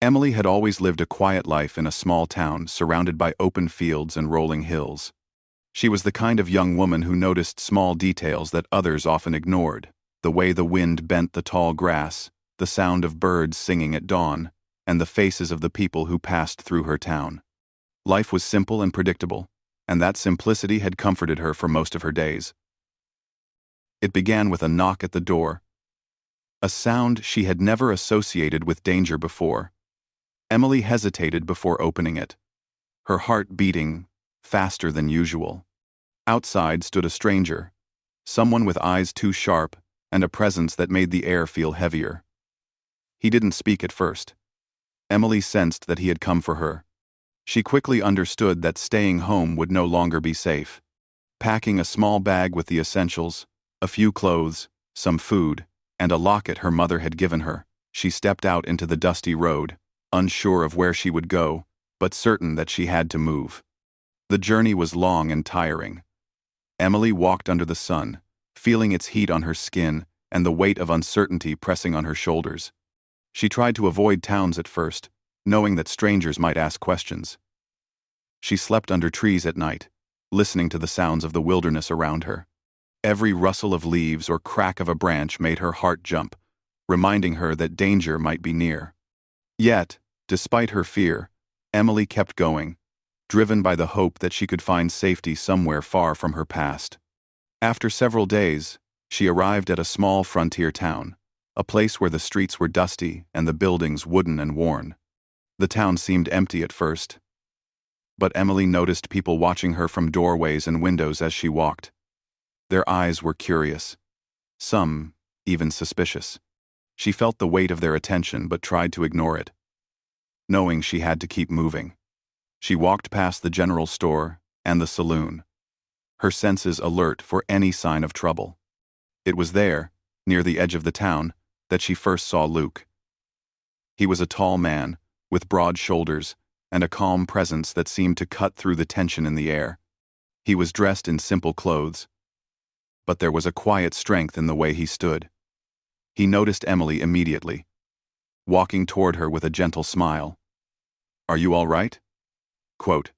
Emily had always lived a quiet life in a small town surrounded by open fields and rolling hills. She was the kind of young woman who noticed small details that others often ignored: the way the wind bent the tall grass, the sound of birds singing at dawn, and the faces of the people who passed through her town. Life was simple and predictable, and that simplicity had comforted her for most of her days. It began with a knock at the door, a sound she had never associated with danger before. Emily hesitated before opening it, her heart beating faster than usual. Outside stood a stranger, someone with eyes too sharp and a presence that made the air feel heavier. He didn't speak at first. Emily sensed that he had come for her. She quickly understood that staying home would no longer be safe. Packing a small bag with the essentials, a few clothes, some food, and a locket her mother had given her, she stepped out into the dusty road, unsure of where she would go, but certain that she had to move. The journey was long and tiring. Emily walked under the sun, feeling its heat on her skin and the weight of uncertainty pressing on her shoulders. She tried to avoid towns at first, knowing that strangers might ask questions. She slept under trees at night, listening to the sounds of the wilderness around her. Every rustle of leaves or crack of a branch made her heart jump, reminding her that danger might be near. Yet, despite her fear, Emily kept going, driven by the hope that she could find safety somewhere far from her past. After several days, she arrived at a small frontier town, a place where the streets were dusty and the buildings wooden and worn. The town seemed empty at first, but Emily noticed people watching her from doorways and windows as she walked. Their eyes were curious, some even suspicious. She felt the weight of their attention but tried to ignore it, knowing she had to keep moving. She walked past the general store and the saloon, her senses alert for any sign of trouble. It was there, near the edge of the town, that she first saw Luke. He was a tall man, with broad shoulders and a calm presence that seemed to cut through the tension in the air. He was dressed in simple clothes, but there was a quiet strength in the way he stood. He noticed Emily immediately, walking toward her with a gentle smile. "Are you all right?" Quote,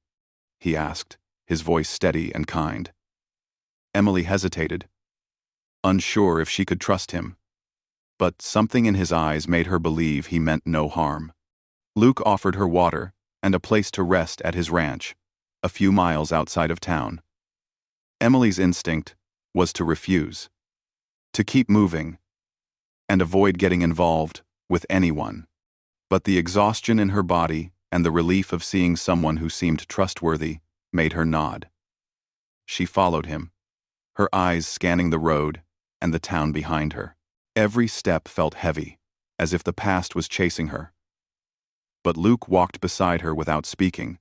he asked, his voice steady and kind. Emily hesitated, unsure if she could trust him, but something in his eyes made her believe he meant no harm. Luke offered her water and a place to rest at his ranch, a few miles outside of town. Emily's instinct was to refuse, to keep moving, and avoid getting involved with anyone. But the exhaustion in her body and the relief of seeing someone who seemed trustworthy made her nod. She followed him, her eyes scanning the road and the town behind her. Every step felt heavy, as if the past was chasing her. But Luke walked beside her without speaking,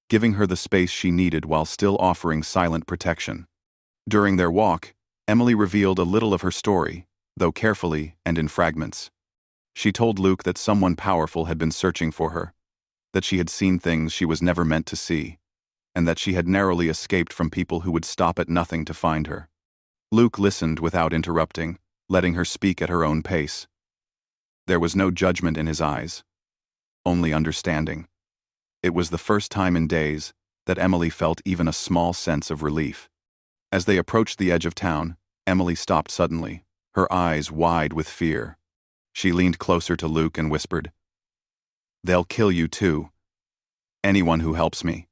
giving her the space she needed while still offering silent protection. During their walk, Emily revealed a little of her story, though carefully and in fragments. She told Luke that someone powerful had been searching for her, that she had seen things she was never meant to see, and that she had narrowly escaped from people who would stop at nothing to find her. Luke listened without interrupting, letting her speak at her own pace. There was no judgment in his eyes, only understanding. It was the first time in days that Emily felt even a small sense of relief. As they approached the edge of town, Emily stopped suddenly, her eyes wide with fear. She leaned closer to Luke and whispered, "They'll kill you too. Anyone who helps me."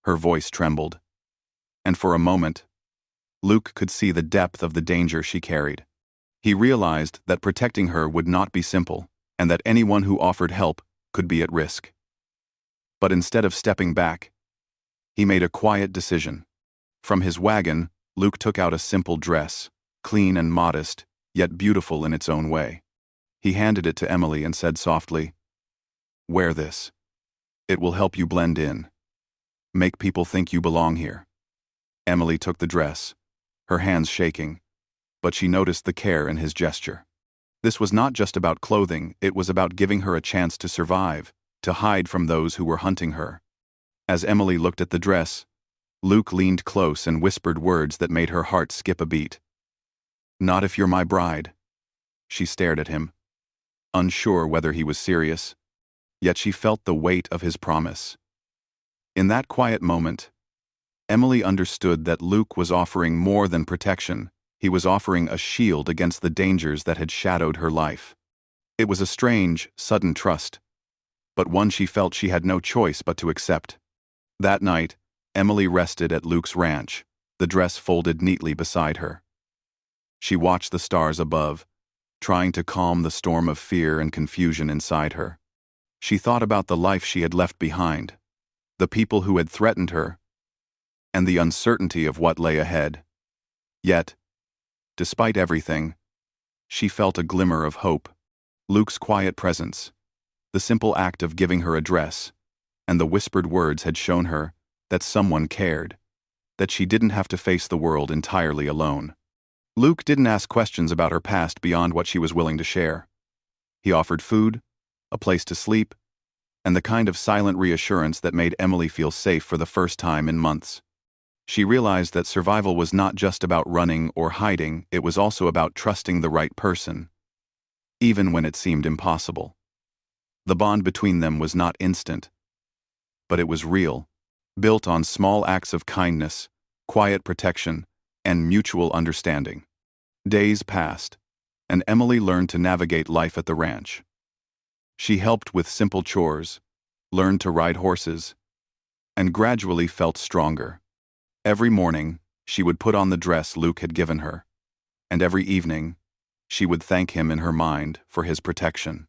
Her voice trembled, and for a moment, Luke could see the depth of the danger she carried. He realized that protecting her would not be simple, and that anyone who offered help could be at risk. But instead of stepping back, he made a quiet decision. From his wagon, Luke took out a simple dress, clean and modest, yet beautiful in its own way. He handed it to Emily and said softly, "Wear this. It will help you blend in. Make people think you belong here." Emily took the dress, her hands shaking, but she noticed the care in his gesture. This was not just about clothing, it was about giving her a chance to survive, to hide from those who were hunting her. As Emily looked at the dress, Luke leaned close and whispered words that made her heart skip a beat. "Not if you're my bride." She stared at him, unsure whether he was serious, yet she felt the weight of his promise. In that quiet moment, Emily understood that Luke was offering more than protection. He was offering a shield against the dangers that had shadowed her life. It was a strange, sudden trust, but one she felt she had no choice but to accept. That night, Emily rested at Luke's ranch, the dress folded neatly beside her. She watched the stars above, trying to calm the storm of fear and confusion inside her. She thought about the life she had left behind, the people who had threatened her, and the uncertainty of what lay ahead. Yet, despite everything, she felt a glimmer of hope. Luke's quiet presence, the simple act of giving her a dress, and the whispered words had shown her that someone cared, that she didn't have to face the world entirely alone. Luke didn't ask questions about her past beyond what she was willing to share. He offered food, a place to sleep, and the kind of silent reassurance that made Emily feel safe for the first time in months. She realized that survival was not just about running or hiding, it was also about trusting the right person, even when it seemed impossible. The bond between them was not instant, but it was real, built on small acts of kindness, quiet protection, and mutual understanding. Days passed, and Emily learned to navigate life at the ranch. She helped with simple chores, learned to ride horses, and gradually felt stronger. Every morning, she would put on the dress Luke had given her, and every evening, she would thank him in her mind for his protection.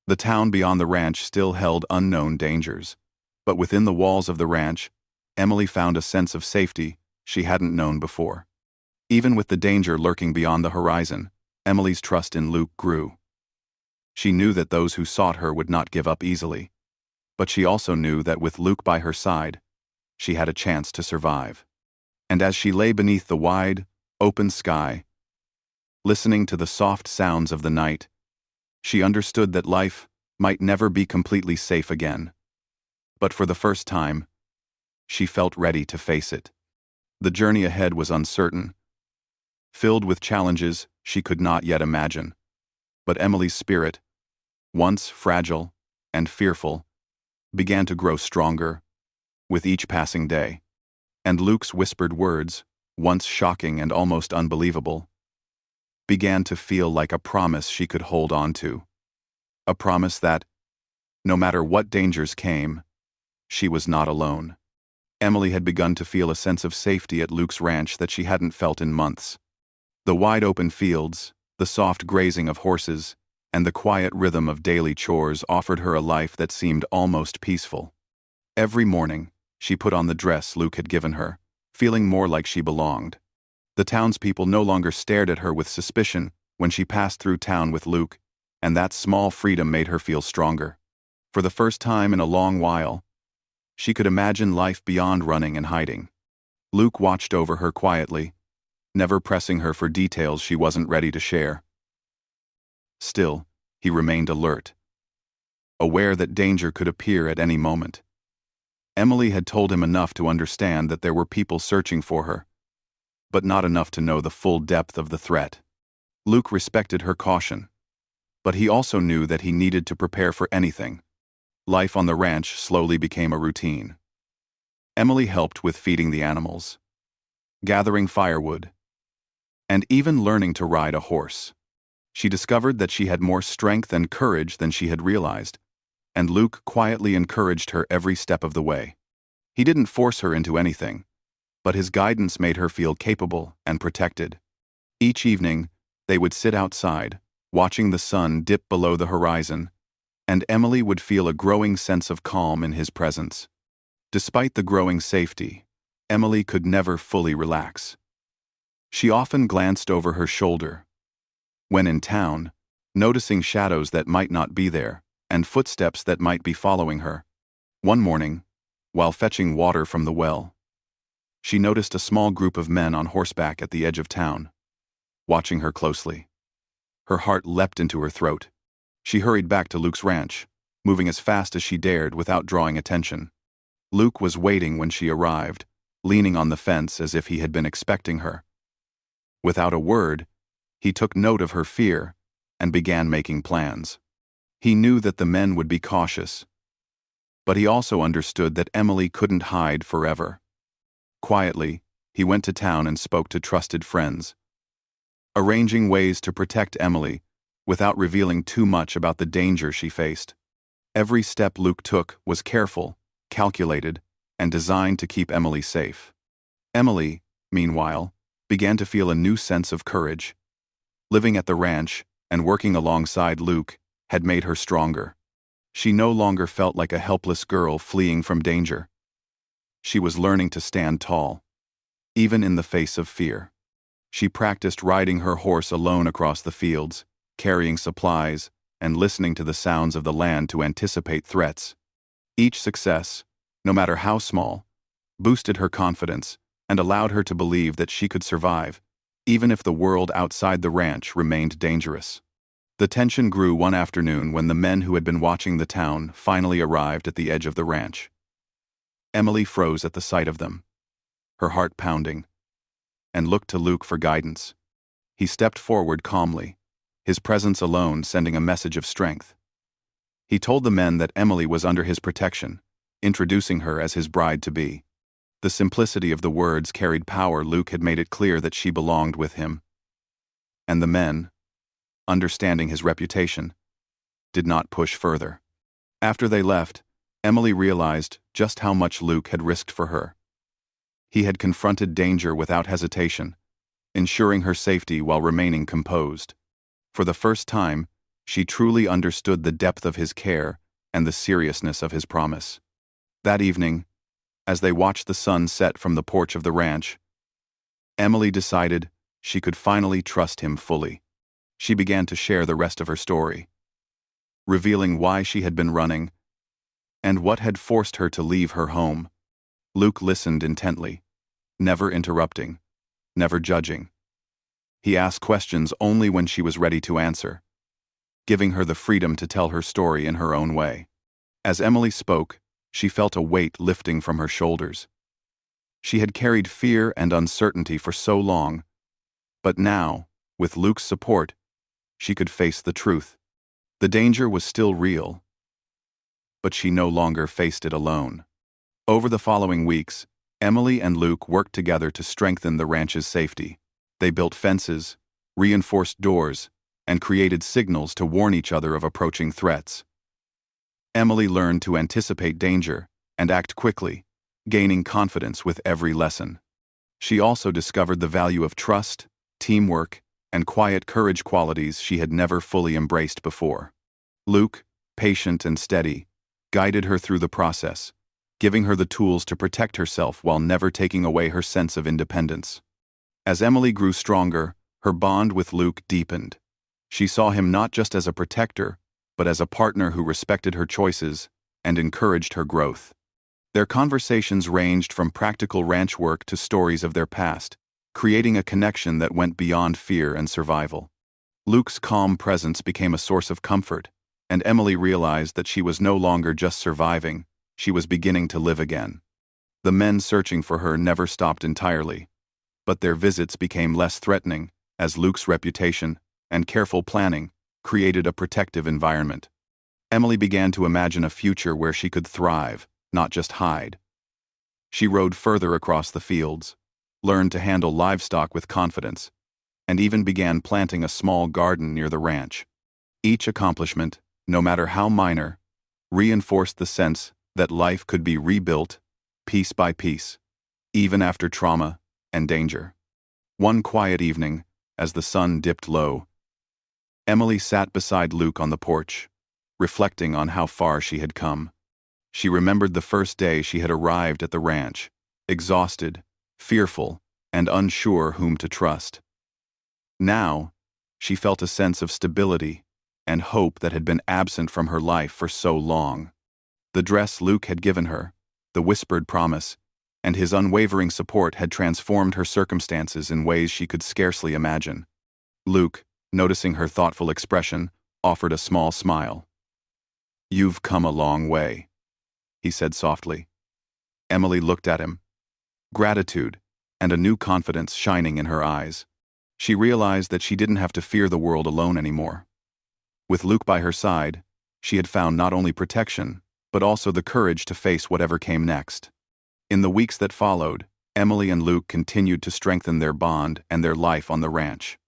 The town beyond the ranch still held unknown dangers, but within the walls of the ranch, Emily found a sense of safety she hadn't known before. Even with the danger lurking beyond the horizon, Emily's trust in Luke grew. She knew that those who sought her would not give up easily, but she also knew that with Luke by her side, she had a chance to survive. And as she lay beneath the wide, open sky, listening to the soft sounds of the night, she understood that life might never be completely safe again. But for the first time, she felt ready to face it. The journey ahead was uncertain, filled with challenges she could not yet imagine. But Emily's spirit, once fragile and fearful, began to grow stronger with each passing day. And Luke's whispered words, once shocking and almost unbelievable, began to feel like a promise she could hold on to. A promise that, no matter what dangers came, she was not alone. Emily had begun to feel a sense of safety at Luke's ranch that she hadn't felt in months. The wide open fields, the soft grazing of horses, and the quiet rhythm of daily chores offered her a life that seemed almost peaceful. Every morning, she put on the dress Luke had given her, feeling more like she belonged. The townspeople no longer stared at her with suspicion when she passed through town with Luke, and that small freedom made her feel stronger. For the first time in a long while, she could imagine life beyond running and hiding. Luke watched over her quietly, never pressing her for details she wasn't ready to share. Still, he remained alert, aware that danger could appear at any moment. Emily had told him enough to understand that there were people searching for her, but not enough to know the full depth of the threat. Luke respected her caution, but he also knew that he needed to prepare for anything. Life on the ranch slowly became a routine. Emily helped with feeding the animals, gathering firewood, and even learning to ride a horse. She discovered that she had more strength and courage than she had realized, and Luke quietly encouraged her every step of the way. He didn't force her into anything, but his guidance made her feel capable and protected. Each evening, they would sit outside, watching the sun dip below the horizon, and Emily would feel a growing sense of calm in his presence. Despite the growing safety, Emily could never fully relax. She often glanced over her shoulder, when in town, noticing shadows that might not be there, and footsteps that might be following her. One morning, while fetching water from the well, she noticed a small group of men on horseback at the edge of town, watching her closely. Her heart leapt into her throat. She hurried back to Luke's ranch, moving as fast as she dared without drawing attention. Luke was waiting when she arrived, leaning on the fence as if he had been expecting her. Without a word, he took note of her fear and began making plans. He knew that the men would be cautious, But he also understood that Emily couldn't hide forever. Quietly, he went to town and spoke to trusted friends, arranging ways to protect Emily without revealing too much about the danger she faced. Every step Luke took was careful, calculated, and designed to keep Emily safe. Emily, meanwhile, began to feel a new sense of courage. Living at the ranch and working alongside Luke had made her stronger. She no longer felt like a helpless girl fleeing from danger. She was learning to stand tall, even in the face of fear. She practiced riding her horse alone across the fields, carrying supplies, and listening to the sounds of the land to anticipate threats. Each success, no matter how small, boosted her confidence and allowed her to believe that she could survive, even if the world outside the ranch remained dangerous. The tension grew one afternoon when the men who had been watching the town finally arrived at the edge of the ranch. Emily froze at the sight of them, her heart pounding, and looked to Luke for guidance. He stepped forward calmly, his presence alone sending a message of strength. He told the men that Emily was under his protection, introducing her as his bride-to-be. The simplicity of the words carried power. Luke had made it clear that she belonged with him. And the men, understanding his reputation, did not push further. After they left, Emily realized just how much Luke had risked for her. He had confronted danger without hesitation, ensuring her safety while remaining composed. For the first time, she truly understood the depth of his care and the seriousness of his promise. That evening, as they watched the sun set from the porch of the ranch, Emily decided she could finally trust him fully. She began to share the rest of her story, revealing why she had been running and what had forced her to leave her home. Luke listened intently, never interrupting, never judging. He asked questions only when she was ready to answer, giving her the freedom to tell her story in her own way. As Emily spoke, she felt a weight lifting from her shoulders. She had carried fear and uncertainty for so long, but now, with Luke's support, she could face the truth. The danger was still real, but she no longer faced it alone. Over the following weeks, Emily and Luke worked together to strengthen the ranch's safety. They built fences, reinforced doors, and created signals to warn each other of approaching threats. Emily learned to anticipate danger and act quickly, gaining confidence with every lesson. She also discovered the value of trust, teamwork, and quiet courage, qualities she had never fully embraced before. Luke, patient and steady, guided her through the process, giving her the tools to protect herself while never taking away her sense of independence. As Emily grew stronger, her bond with Luke deepened. She saw him not just as a protector, but as a partner who respected her choices and encouraged her growth. Their conversations ranged from practical ranch work to stories of their past, creating a connection that went beyond fear and survival. Luke's calm presence became a source of comfort, and Emily realized that she was no longer just surviving, she was beginning to live again. The men searching for her never stopped entirely, but their visits became less threatening as Luke's reputation and careful planning created a protective environment. Emily began to imagine a future where she could thrive, not just hide. She rode further across the fields, learned to handle livestock with confidence, and even began planting a small garden near the ranch. Each accomplishment, no matter how minor, reinforced the sense that life could be rebuilt, piece by piece, even after trauma and danger. One quiet evening, as the sun dipped low, Emily sat beside Luke on the porch, reflecting on how far she had come. She remembered the first day she had arrived at the ranch, exhausted, fearful, and unsure whom to trust. Now, she felt a sense of stability and hope that had been absent from her life for so long. The dress Luke had given her, the whispered promise, and his unwavering support had transformed her circumstances in ways she could scarcely imagine. Luke, noticing her thoughtful expression, offered a small smile. "You've come a long way," he said softly. Emily looked at him, gratitude and a new confidence shining in her eyes. She realized that she didn't have to fear the world alone anymore. With Luke by her side, she had found not only protection, but also the courage to face whatever came next. In the weeks that followed, Emily and Luke continued to strengthen their bond and their life on the ranch.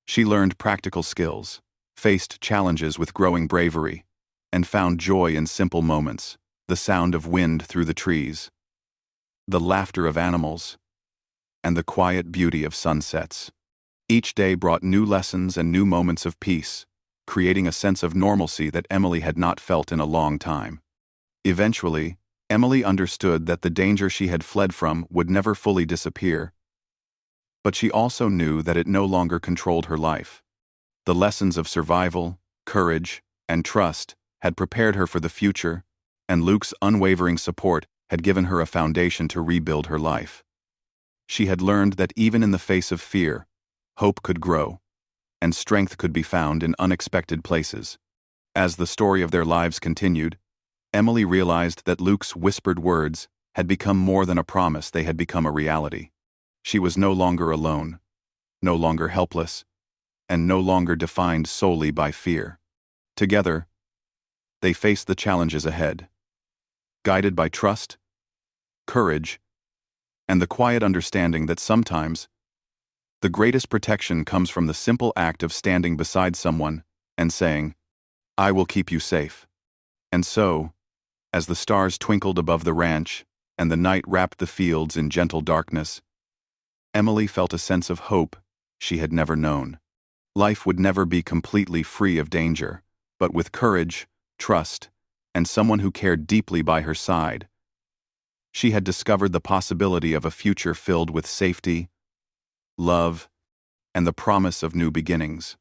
She learned practical skills, faced challenges with growing bravery, and found joy in simple moments: the sound of wind through the trees, the laughter of animals, and the quiet beauty of sunsets. Each day brought new lessons and new moments of peace, creating a sense of normalcy that Emily had not felt in a long time. Eventually, Emily understood that the danger she had fled from would never fully disappear, but she also knew that it no longer controlled her life. The lessons of survival, courage, and trust had prepared her for the future, and Luke's unwavering support had given her a foundation to rebuild her life. She had learned that even in the face of fear, hope could grow, and strength could be found in unexpected places. As the story of their lives continued, Emily realized that Luke's whispered words had become more than a promise; they had become a reality. She was no longer alone, no longer helpless, and no longer defined solely by fear. Together, they faced the challenges ahead, guided by trust, courage, and the quiet understanding that sometimes the greatest protection comes from the simple act of standing beside someone and saying, "I will keep you safe." And so, as the stars twinkled above the ranch and the night wrapped the fields in gentle darkness, Emily felt a sense of hope she had never known. Life would never be completely free of danger, but with courage, trust, and someone who cared deeply by her side, she had discovered the possibility of a future filled with safety, love, and the promise of new beginnings.